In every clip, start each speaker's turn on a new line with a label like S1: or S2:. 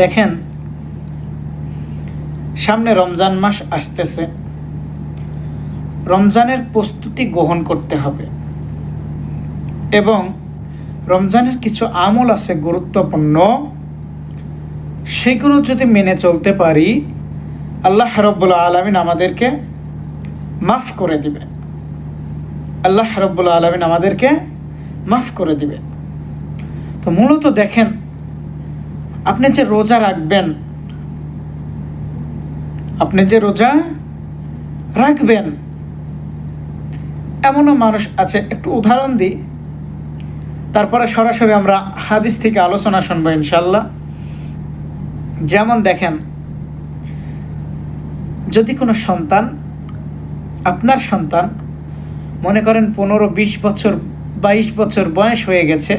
S1: দেখেন, সামনে রমজান মাস আসতেছে। রমজানের প্রস্তুতি গ্রহণ করতে হবে এবং রমজানের কিছু আমল আছে গুরুত্বপূর্ণ, সেগুলো যদি মেনে চলতে পারি আল্লাহ রাব্বুল আলামিন আমাদেরকে মাফ করে দিবে। আল্লাহ রাব্বুল আলামিন আমাদেরকে মাফ করে দিবে। তো মূলত দেখেন, আপনি যে রোজা রাখবেন, এমনও মানুষ আছে, একটু উদাহরণ দিই, তারপরে সরাসরি আমরা হাদিস থেকে আলোচনা শুনবো ইনশাল্লাহ। যেমন দেখেন, যদি কোনো সন্তান, আপনার সন্তান মনে করেন 15-20 বছর 22 বছর বয়স হয়ে গেছে,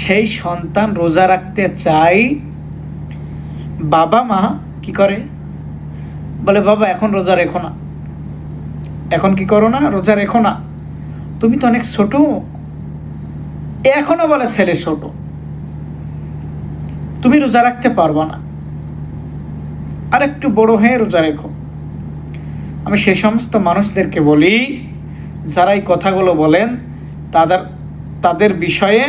S1: সেই সন্তান রোজা রাখতে চাই, বাবা মা কি করে? বলে, বাবা এখন রোজা রেখো না, এখন কি করো না, রোজা রেখো না, তুমি তো অনেক ছোট। এখনো বলে ছেলে ছোট, তুমি রোজা রাখতে পারবা না, আর একটু বড় হয়ে রোজা রেখো। আমি সেই সমস্ত মানুষদেরকে বলি, যারা এই কথাগুলো বলেন, তাদের বিষয়ে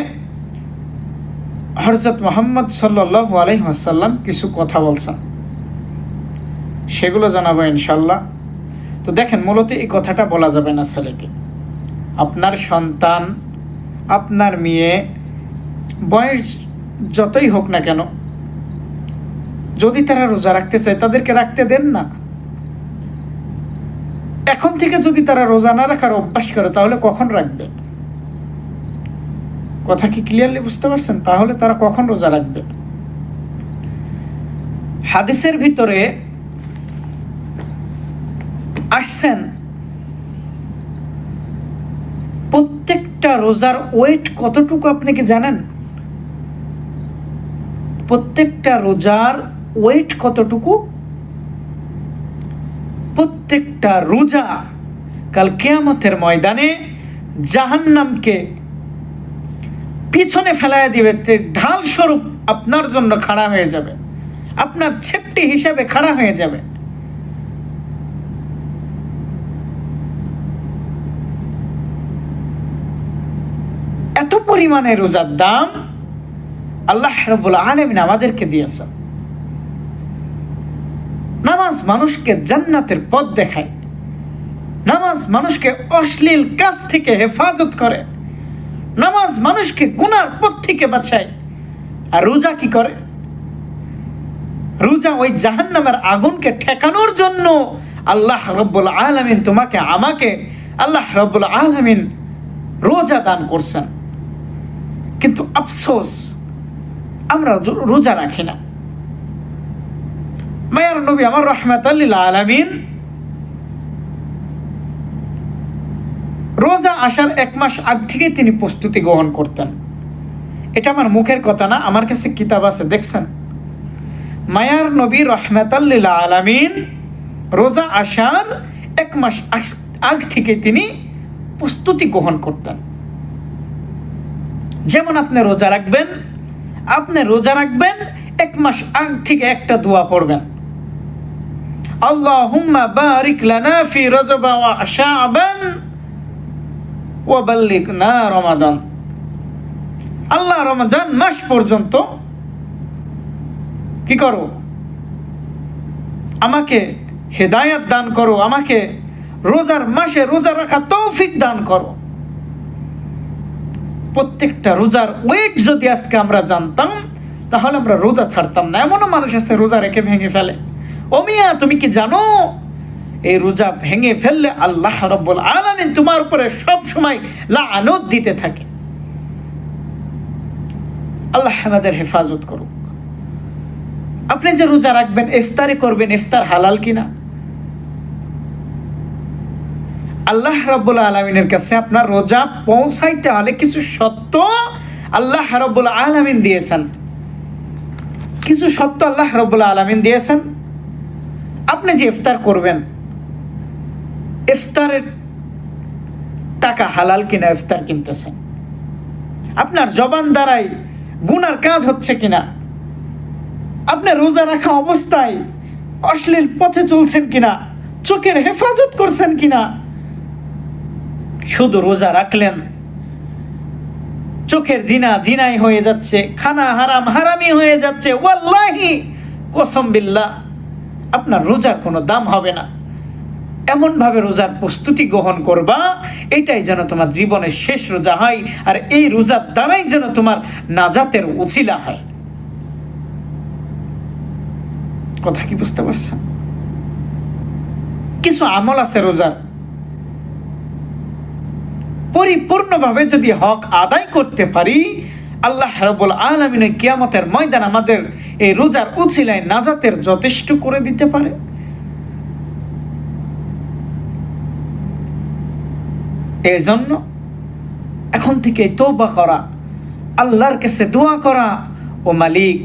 S1: হযরত মুহাম্মদ সাল্লাল্লাহু আলাইহি ওয়াসাল্লাম কিছু কথা বলছেন, সেগুলো জানাবো ইনশাল্লাহ। তো দেখেন, মূলত এই কথাটা বলা যাবে না ছেলেকে। আপনার সন্তান, আপনার মেয়ে, বয়স যতই হোক না কেন, যদি তারা রোজা রাখতে চায় তাদেরকে রাখতে দেন না। এখন থেকে যদি তারা রোজা না রাখার অভ্যাস করে, তাহলে কখন রাখবে? কথা কি ক্লিয়ারলি বুঝতে পারছেন? তাহলে তারা কখন রোজা রাখবে? হাদিসের ভিতরে আসছেন, প্রত্যেকটা রোজার ওয়েট কতটুকু আপনি কি জানেন? প্রত্যেকটা রোজার ওয়েট কতটুকু? প্রত্যেকটা রোজা কাল কিয়ামতের ময়দানে জাহান্নামকে পিছনে ফেলাইয়া দিবে, ঢাল স্বরূপ আপনার জন্য খাড়া হয়ে যাবে, আপনার ছেপটি হিসাবে খাড়া হয়ে যাবে। এত পরিমাণে রোজার দাম আল্লাহ রাব্বুল আলামিন আমাদেরকে দিয়েছেন। নামাজ মানুষকে জান্নাতের পথ দেখায়, নামাজ মানুষকে অশ্লীল কাজ থেকে হেফাজত করে, নামাজ মানুষকে গুনার পথ থেকে বাঁচায়। আর রোজা কি করে? রোজা ওই জাহান্নামের আগুনকে ঠেকানোর জন্য আল্লাহ রাব্বুল আলামিন তোমাকে আমাকে, আল্লাহ রাব্বুল আলামিন রোজা দান করছেন। কিন্তু আফসোস, আমরা রোজা রাখি না। মায়ার নবী আমার রাহমাতাল লিল আলামিন রোজা আসার 1 মাস আগ থেকে তিনি প্রস্তুতি গ্রহণ করতেন। এটা আমার মুখের কথা না, আমার কাছে কিতাব আছে, দেখছেন। মায়ার নবী রাহমাতাল লিল আলামিন রোজা আসার 1 মাস আগ থেকে তিনি প্রস্তুতি গ্রহণ করতেন। যেমন আপনি রোজা রাখবেন, 1 মাস আগ থেকে একটা দোয়া পড়বেন, আল্লাহুম্মা বারিক লানা ফি রজব ওয়া শাবান ওয়া বাল্লিগনা রমাদান। আল্লাহ রমজান মাস পর্যন্ত কি করো? আমাকে হেদায়েত দান করো, আমাকে রোজার মাসে রোজা রাখা তৌফিক দান করো। প্রত্যেকটা রোজার ওয়েট যদি আজকে আমরা জানতাম, তাহলে আমরা রোজা ছাড়তাম না। এমনও মানুষ আছে রোজা রেখে ভেঙে ফেলে। ও মিয়া, তুমি কি জানো এই রোজা ভেঙে ফেললে আল্লাহ রাব্বুল আলামিন তোমার উপরে সব সময় লাআনত দিতে থাকে। আল্লাহ আমাদের হেফাজত করুক। আপনি যে রোজা রাখবেন, ইফতারি করবেন, ইফতার হালাল কিনা? আল্লাহ রাব্বুল আলামিনের কাছে আপনার রোজা পৌঁছাইতে হলে কিছু শর্ত আল্লাহ রাব্বুল আলামিন দিয়েছেন, কিছু শর্ত আল্লাহ রাব্বুল আলামিন দিয়েছেন। আপনি যে ইফতার করবেন, ইফতারের টাকা হালাল কিনা ইফতার কিনতেছেন, আপনার জবান দ্বারাই গুনার কাজ হচ্ছে কিনা, আপনি রোজা রাখা অবস্থায় অশ্লীল পথে চলছেন কিনা, চোখের হেফাজত করছেন কিনা। শুধু রোজা রাখলেন, চোখের জিনাই হয়ে যাচ্ছে, খানা হারাম হারামি হয়ে যাচ্ছে, ওয়াল্লাহি কসম বিল্লাহ আপনার রোজার কোনো দাম হবে না। এমন ভাবে রোজার প্রস্তুতি গ্রহণ করবা, এটাই যেন তোমার জীবনের শেষ রোজা হয়, আর এই রোজার দ্বারাই যেন তোমার নাজাতের উছিলা হয়। কথা কি বুঝতে পারছেন? কিছু আমল আছে রোজার, পরিপূর্ণভাবে যদি হক আদায় করতে পারি, আল্লাহ রাব্বুল আলামিন কিয়ামতের ময়দান আমাদের এই রোজার উছিলায় নাজাতের যথেষ্ট করে দিতে পারে। এই জন্য এখন থেকে তওবা করা, আল্লাহর কাছে দোয়া করা, ও মালিক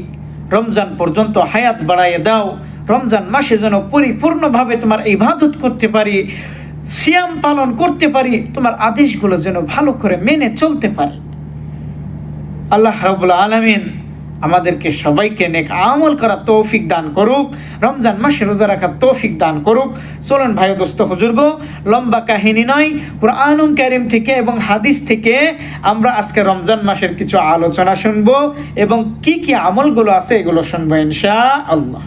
S1: রমজান পর্যন্ত হায়াত বাড়াইয়ে দাও, রমজান মাসে যেন পরিপূর্ণভাবে তোমার ইবাদত করতে পারি, সিয়াম পালন করতে পারি, তোমার আদেশগুলো যেন ভালো করে মেনে চলতে পারি। আল্লাহ রাব্বুল আলামিন আমাদেরকে সবাইকে নেক আমল করার তৌফিক দান করুক, রমজান মাসে রোজা রাখার তৌফিক দান করুক। চলুন ভাই দোস্ত হুজুরগ, লম্বা কাহিনী নয়, কুরআনুল কারীম থেকে এবং হাদিস থেকে আমরা আজকে রমজান মাসের কিছু আলোচনা শুনবো এবং কি কি আমলগুলো আছে এগুলো শুনবো ইনশাআল্লাহ।